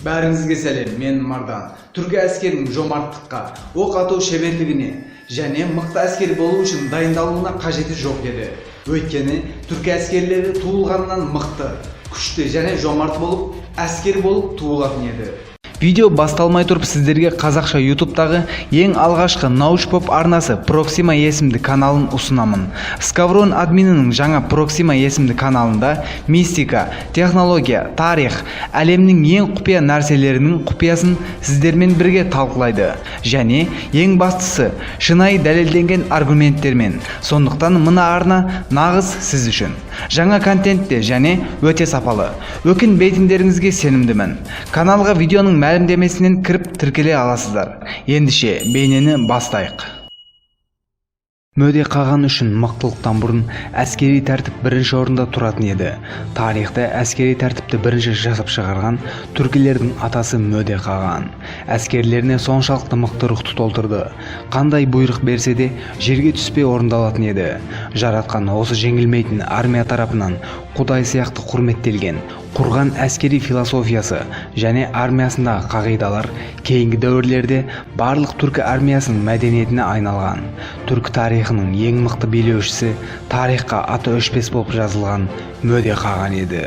Бәріңізге сәлем, мен Мардан. Түркі әскерінің жомарттыққа, оқ ату шеберлігіне және мықты әскер болу үшін дайындалуына қажеті жоқ еді. Өйткені түркі әскерлері туылғаннан мықты, күшті және жомарт болып, әскер болып туылатын еді. Видео басталмай тұрып сіздерге қазақша YouTube'тағы ең алғашқы научпоп арнасы Proxima есімді каналын ұсынамын. Skavron админінің жаңа Proxima есімді каналында мистика, технология, тарих, әлемнің ең құпия нәрселерінің құпиясын сіздермен бірге талқылайды. Және ең бастысы шынайы дәлелденген аргументтермен. Сондықтан мына арна нағыз сіз үшін. Жаңа контентте және өте сапалы. Өкінбейтіндеріңізге сенімдімін. Каналға видеоның мәлімдемесінен кіріп тіркеле аласыздар. Ендеше бейнені бастайық. Мөде қаған үшін мықтылықтан бұрын әскери тәртіп бірінші орында тұратын еді. Тарихта әскери тәртіпті бірінші жасап шығарған түркілердің атасы Мөде қаған. Әскерлеріне соншалықты мықты рухты толтырды. Қандай бұйрық берсе де жерге түспей орындалатын еді. Жаратқан осы жеңілмейтін армия тарапынан Құдай сияқты құрметтелген, құрған әскери философиясы және армиясындағы қағидалар кейінгі дәуірлерде барлық түркі армиясының мәдениетіне айналған. Түркі тарихының ең мықты билеушісі, тарихқа аты өшпес болып жазылған Мөде қаған еді.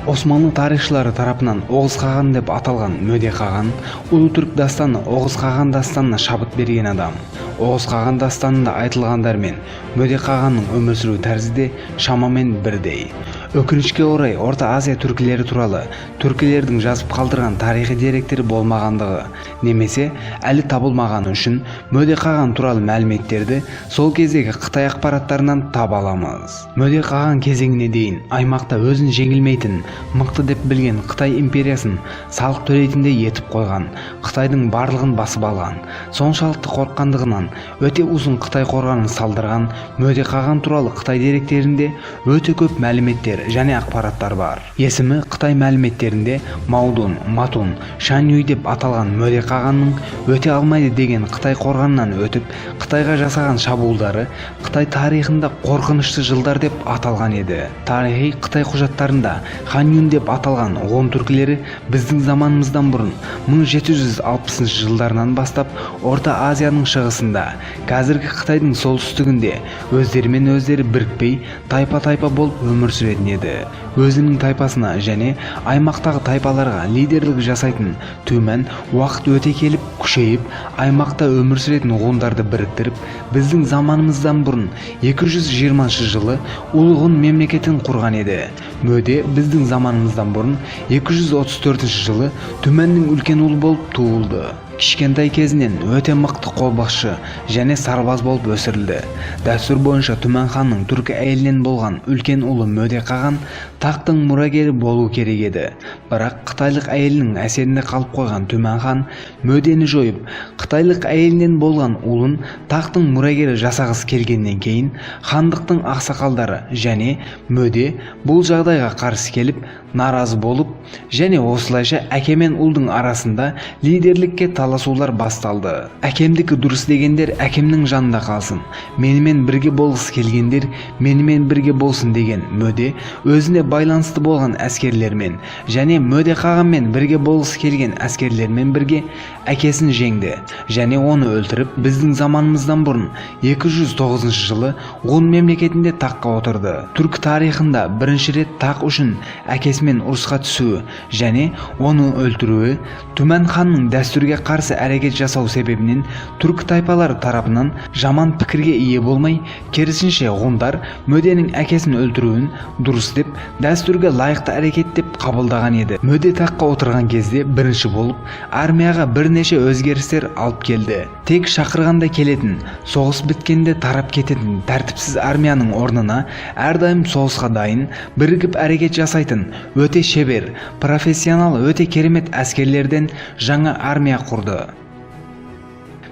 Османлы тарихшылары тарапынан Оғыз қаған деп аталған Мөде қаған, ұлы түрік дастаны Оғыз қаған дастанына шабыт берген адам. Оғыз қаған дастанында айтылғандармен Мөде қағанның өмір сүру тәрізі де шамамен бірдей. Өкінішке орай Орта Азия түркілері туралы түркілердің жазып қалдырған тарихи деректері болмағандығы немесе әлі табылмағаны үшін Мөде қаған туралы мәліметтерді сол кездегі Қытай ақпараттарынан таба аламыз. Мөде қаған кезеңіне дейін аймақта өзін жеңілмейтін, мықты деп білген Қытай империясын салық төлейтіндей етіп қойған, Қытайдың барлығын басып алған. Соншалықты қорыққандығынан өте ұзын Қытай қорғанын салдырған Мөде қаған туралы Қытай деректерінде өте көп мәліметтер және ақпараттар бар. Есімі Қытай мәліметтерінде Маудун, Матун, Шаньюй деп аталған Мөде қағанның өте алмайды деген Қытай қорғанынан өтіп, Қытайға жасаған шабуылдары Қытай тарихында қорқынышты жылдар деп аталған еді. Тарихи Қытай құжаттарында Ханьюн деп аталған ғұн түркілері біздің заманымыздан бұрын 1760 жылдарынан бастап Орта Азияның шығысында, қазіргі Қытайдың солтүстігінде өздерімен өздері бірікпей, тайпа-тайпа болып өмір сүретін еді. Өзінің тайпасына және аймақтағы тайпаларға лидерлік жасайтын төмен уақыт өте келіп күшейіп, аймақта өмір сүретін ғұндарды біріктіріп, біздің заманымыздан бұрын 220 жылы ұлы ғұн мемлекетін құрған еді. Мөде біздің заманымыздан бұрын 234 жылы Түменнің үлкен ұлы болып туылды. Кішкентай кезінен өте мықты қолбасшы және сарбаз болып өсірілді. Дәстүр бойынша Түмен ханның түркі әйелінен болған үлкен ұлы Мөде қаған тақтың мұрагері болу керек еді. Бірақ қытайлық әйелінің әсерінде қалып қойған Түмен хан Мөдені жойып, қытайлық әйелінен болған ұлын тақтың мұрагері жасағысы келгеннен кейін хандықтың ақсақалдары және Мөде бұл жағдайға қарсы келіп, наразы болып және осылайша әке мен ұлдың арасында лидерлікке таласулар басталды. Әкемдікі дұрыс дегендер әкемнің жанында қалсын, менімен бірге болғысы келгендер менімен бірге болсын деген Мөде өзіне байланысты болған әскерлермен және Мөде қағанмен бірге болғысы келген әскерлермен бірге әкесін жеңді және оны өлтіріп, біздің заманымыздан бұрын 209 жылы ғұн мемлекетінде таққа отырды. Түрк тарихында бірінші рет тақ үшін әкесімен ұрысқа түсуі және оны өлтіруі Түмен ханның дәстүрге қарсы әрекет жасау себебінен түрк тайпалары тарапынан жаман пікірге ие болмай, керісінше ғұндар Мөденің әкесін өлтіруін дұрыс деп, дәстүрге лайықты әрекет деп қабылдаған еді. Мөде таққа отырған кезде бірінші болып армияға бірнеше өзгерістер алып келді. Тек шақырғанда келетін, соғыс біткенде тарап кететін тәртіпсіз армияның орнына әрдайым соғысқа дайын, бірігіп әрекет жасайтын, өте шебер, профессионал, өте керемет әскерлерден жаңа армия құрды.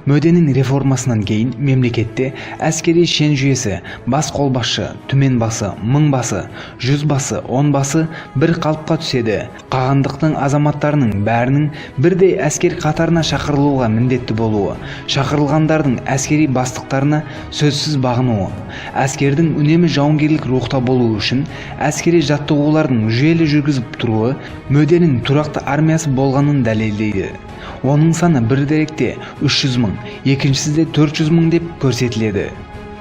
Мөденин реформасынан кейін мемлекетте әскери шен жүйесі бас қолбасшы, түмен басы, мың басы, 100 басы, 10 басы бір қалыпқа түседі. Қағандықтың азаматтарының бәрінің бірдей әскер қатарына шақырылуға міндетті болуы, шақырылғандардың әскери бастықтарына сөзсіз бағынуы, әскердің үнемі жауынгерлік рухта болуы үшін әскери жаттығулардың жүйелі жүргізіп тұруы Мөденин тұрақты армиясы болғанын дәлелдейді. Оның саны бір деректе 300 мың, екіншісінде 400 мың деп көрсетіледі.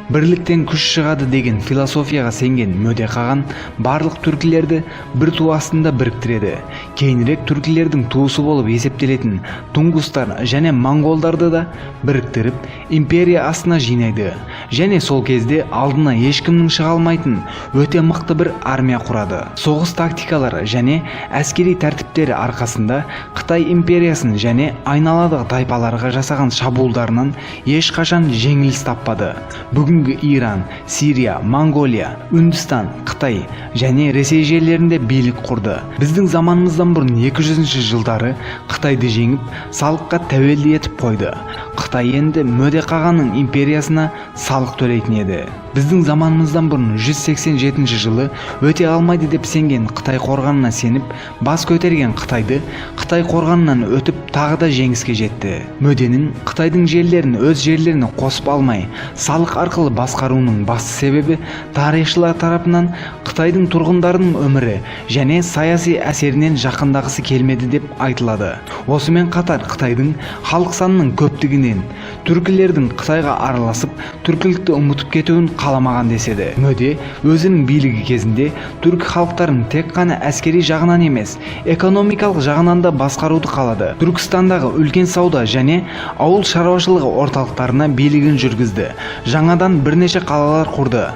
Бірліктен күш шығады деген философияға сенген Мөде қаған барлық түркілерді бір ту астында біріктіреді. Кейінірек түркілердің туысы болып есептелетін тунгустар және монголдарды да біріктіріп империя астына жинайды. Және сол кезде алдына ешкімнің шыға алмайтын өте мықты бір армия құрады. Соғыс тактикалары және әскери тәртіптері арқасында Қытай империясын және айналадағы тайпаларға жасаған шабуылдарынан ешқашан жеңіліс таппады. Бүгінгі Иран, Сирия, Монголия, Үндістан, Қытай және Ресей жерлерінде билік құрды. Біздің заманымыздан бұрын 200-ші жылдары Қытайды жеңіп, салыққа тәуелді етіп қойды. Қытай енді Мөде қағанның империясына салық төлейтін еді. Біздің заманымыздан бұрын 187 жылы өте алмайды деп сенген Қытай қорғанына сеніп, бас көтерген Қытайды Қытай қорғанынан өтіп тағы да жеңіске жетті. Мөденің Қытайдың жерлерін өз жерлеріне қосып алмай, салық арқылы басқаруының басты себебі тарихшылар тарапынан Қытайдың тұрғындарының өмірі және саяси әсерінен жақындағысы келмеді деп айтылады. Осымен қатар Қытайдың халық санының көптігінен түркілердің Қытайға араласып, түркілікті ұмытып кетуін қаламаған деседі. Мөде өзінің билігі кезінде түрк халықтарын тек қана әскери жағынан емес, экономикалық жағынан да басқаруды қалады. Түркістандағы үлкен сауда және ауыл шаруашылығы орталықтарына билігін жүргізді. Жаңадан бірнеше қалалар құрды.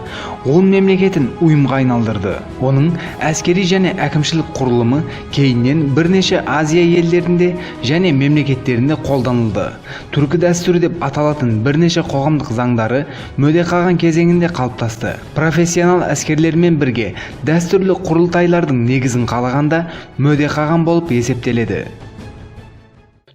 Ол мемлекетін ұйымға айналдырды. Оның әскери және әкімшілік құрылымы кейіннен бірнеше Азия елдерінде және мемлекеттерінде қолданылды. Түркі дәстүрі деп аталатын бірнеше қоғамдық заңдары Мөде қаған кезеңінде қалыптасты. Профессионал әскерлермен бірге дәстүрлі құрылтайлардың негізін қалағанда Мөде қаған болып есептеледі.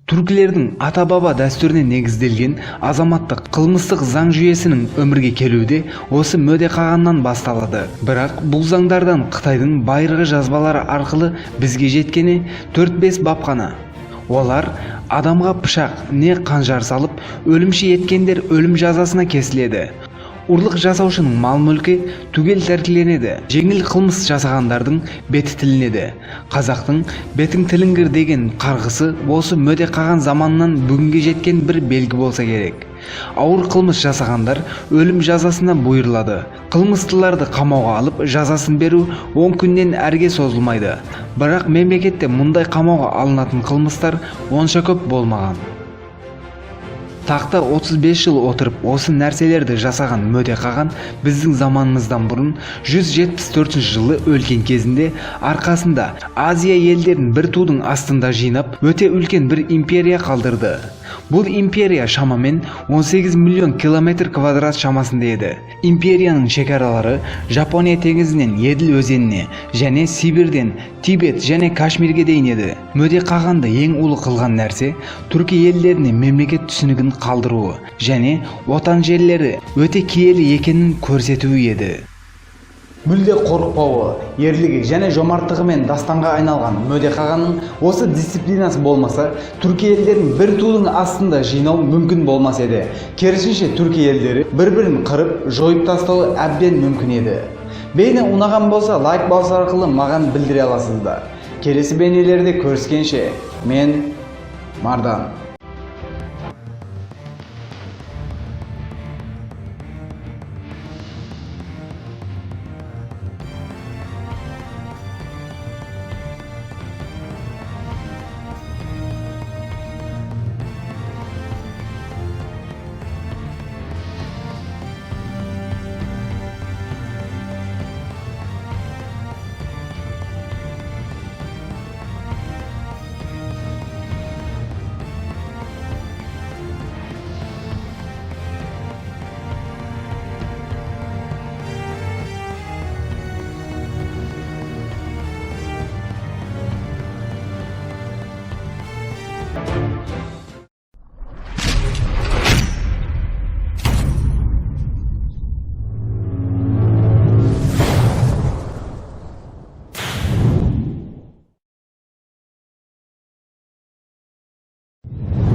Түркілердің ата-баба дәстүріне негізделген азаматтық қылмыстық заң жүйесінің өмірге келуде осы Мөде қағаннан басталады. Бірақ бұл заңдардан Қытайдың байырғы жазбалары арқылы бізге жеткені 4-5 бап қана. Олар адамға пышақ не қанжар салып, өлімші еткендер өлім жазасына кесіледі. Ұрлық жасаушының мал-мүлкі түгел тәркіленеді. Жеңіл қылмыс жасағандардың беті тілінеді. Қазақтың бетің тілінгір деген қарғысы осы Мөде қаған заманынан бүгінге жеткен бір белгі болса керек. Ауыр қылмыс жасағандар өлім жазасына бұйырылады. Қылмыстыларды қамауға алып жазасын беру 10 күннен әрге созылмайды. Бірақ мемлекетте мұндай қамауға алынатын қылмыстар онша көп болмаған. Тақта 35 жыл отырып осы нәрселерді жасаған Мөде қаған біздің заманымыздан бұрын 174 жылы өлген кезінде арқасында Азия елдерін бір тудың астында жинап өте үлкен бір империя қалдырды. Бұл империя шамамен 18 миллион километр квадрат шамасында еді. Империяның шекаралары Жапония теңізінен Еділ өзеніне және Сибирден Тибет және Кашмирге дейін еді. Мөде қағанды ең ұлы қылған нәрсе түркі елдеріне мемлекет түсінігін қалдыруы және отан жерлері өте киелі екенін көрсетуі еді. Мүлде қорықпауы, ерлігі және жомарттығымен дастанға айналған Мөде қағанның осы дисциплинасы болмаса, түркі елдерін бір тудың астында жинау мүмкін болмас еді. Керісінше түркі елдері бір-бірін қырып, жойып тастауы әбден мүмкін еді. Бейне ұнаған болса, лайк басу арқылы маған білдіре аласыздар. Келесі бейнелерде көріскенше, мен Мардан.